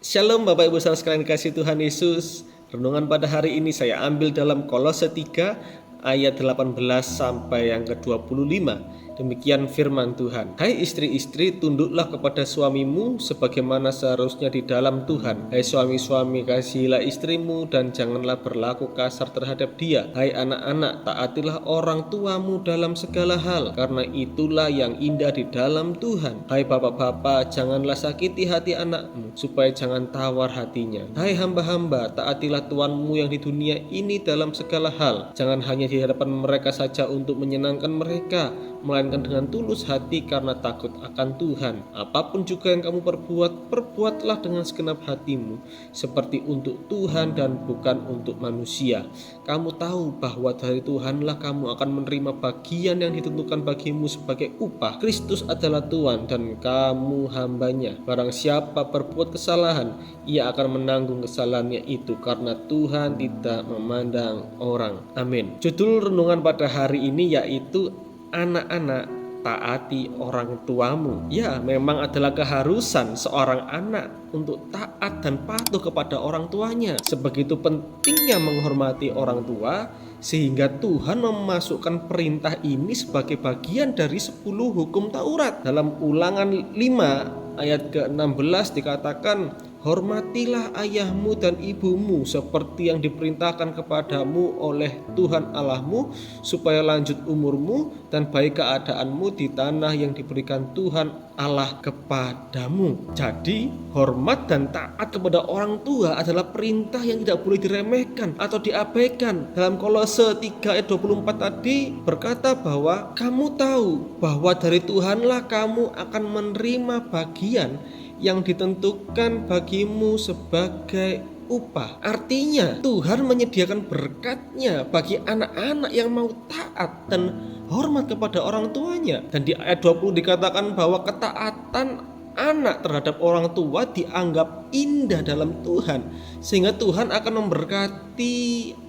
Shalom Bapak Ibu saudara sekalian kasih Tuhan Yesus. Renungan pada hari ini saya ambil dalam Kolose 3 ayat 18 sampai yang ke-25. Demikian firman Tuhan. Hai istri-istri, tunduklah kepada suamimu sebagaimana seharusnya di dalam Tuhan. Hai suami-suami, kasihilah istrimu dan janganlah berlaku kasar terhadap dia. Hai anak-anak, taatilah orang tuamu dalam segala hal, karena itulah yang indah di dalam Tuhan. Hai bapak-bapak, janganlah sakiti hati anakmu, supaya jangan tawar hatinya. Hai hamba-hamba, taatilah tuanmu yang di dunia ini dalam segala hal. Jangan hanya di hadapan mereka saja untuk menyenangkan mereka, melainkan dengan tulus hati karena takut akan Tuhan. Apapun juga yang kamu perbuat, perbuatlah dengan segenap hatimu, seperti untuk Tuhan dan bukan untuk manusia. Kamu tahu bahwa dari Tuhanlah kamu akan menerima bagian yang ditentukan bagimu sebagai upah. Kristus adalah Tuhan dan kamu hambanya. Barang siapa berbuat kesalahan, ia akan menanggung kesalahannya itu, karena Tuhan tidak memandang orang. Amin. Judul renungan pada hari ini yaitu anak-anak, taati orang tuamu. Ya, memang adalah keharusan seorang anak untuk taat dan patuh kepada orang tuanya. Sebegitu pentingnya menghormati orang tua, sehingga Tuhan memasukkan perintah ini sebagai bagian dari 10 hukum Taurat. Dalam Ulangan 5 ayat ke-16 dikatakan, hormatilah ayahmu dan ibumu seperti yang diperintahkan kepadamu oleh Tuhan Allahmu, supaya lanjut umurmu dan baik keadaanmu di tanah yang diberikan Tuhan Allah kepadamu. Jadi hormat dan taat kepada orang tua adalah perintah yang tidak boleh diremehkan atau diabaikan. Dalam Kolose 3 ayat 24 tadi berkata bahwa kamu tahu bahwa dari Tuhanlah kamu akan menerima bagian yang ditentukan bagimu sebagai upah. Artinya Tuhan menyediakan berkatnya bagi anak-anak yang mau taat dan hormat kepada orang tuanya. Dan di ayat 20 dikatakan bahwa ketaatan anak terhadap orang tua dianggap indah dalam Tuhan, sehingga Tuhan akan memberkati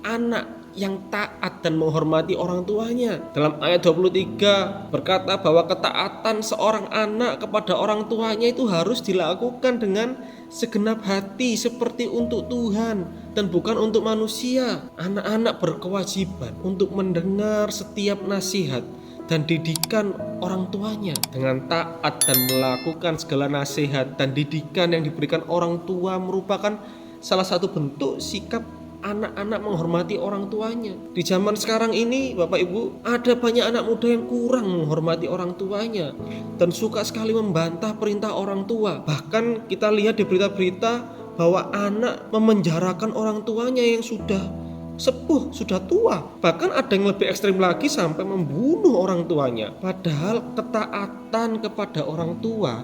anak yang taat dan menghormati orang tuanya. Dalam ayat 23 berkata bahwa ketaatan seorang anak kepada orang tuanya itu harus dilakukan dengan segenap hati seperti untuk Tuhan dan bukan untuk manusia. Anak-anak berkewajiban untuk mendengar setiap nasihat dan didikan orang tuanya. Dengan taat dan melakukan segala nasihat dan didikan yang diberikan orang tua merupakan salah satu bentuk sikap anak-anak menghormati orang tuanya. Di zaman sekarang ini Bapak Ibu, ada banyak anak muda yang kurang menghormati orang tuanya dan suka sekali membantah perintah orang tua. Bahkan kita lihat di berita-berita bahwa anak memenjarakan orang tuanya yang sudah sepuh, sudah tua. Bahkan ada yang lebih ekstrim lagi sampai membunuh orang tuanya. Padahal ketaatan kepada orang tua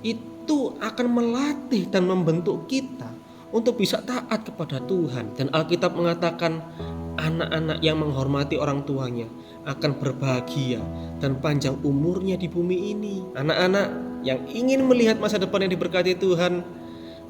itu akan melatih dan membentuk kita untuk bisa taat kepada Tuhan. Dan Alkitab mengatakan anak-anak yang menghormati orang tuanya akan berbahagia dan panjang umurnya di bumi ini. Anak-anak yang ingin melihat masa depan yang diberkati Tuhan,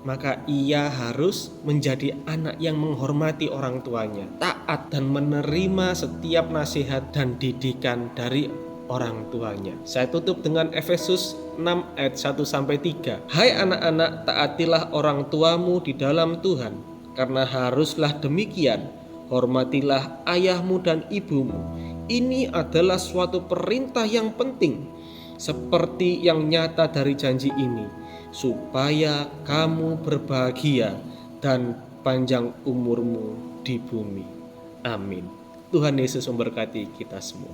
maka ia harus menjadi anak yang menghormati orang tuanya, taat dan menerima setiap nasihat dan didikan dari orang tuanya. Saya tutup dengan Efesus 6 ayat 1-3. Hai anak-anak, taatilah orang tuamu di dalam Tuhan, karena haruslah demikian. Hormatilah ayahmu dan ibumu. Ini adalah suatu perintah yang penting, seperti yang nyata dari janji ini, supaya kamu berbahagia dan panjang umurmu di bumi. Amin. Tuhan Yesus memberkati kita semua.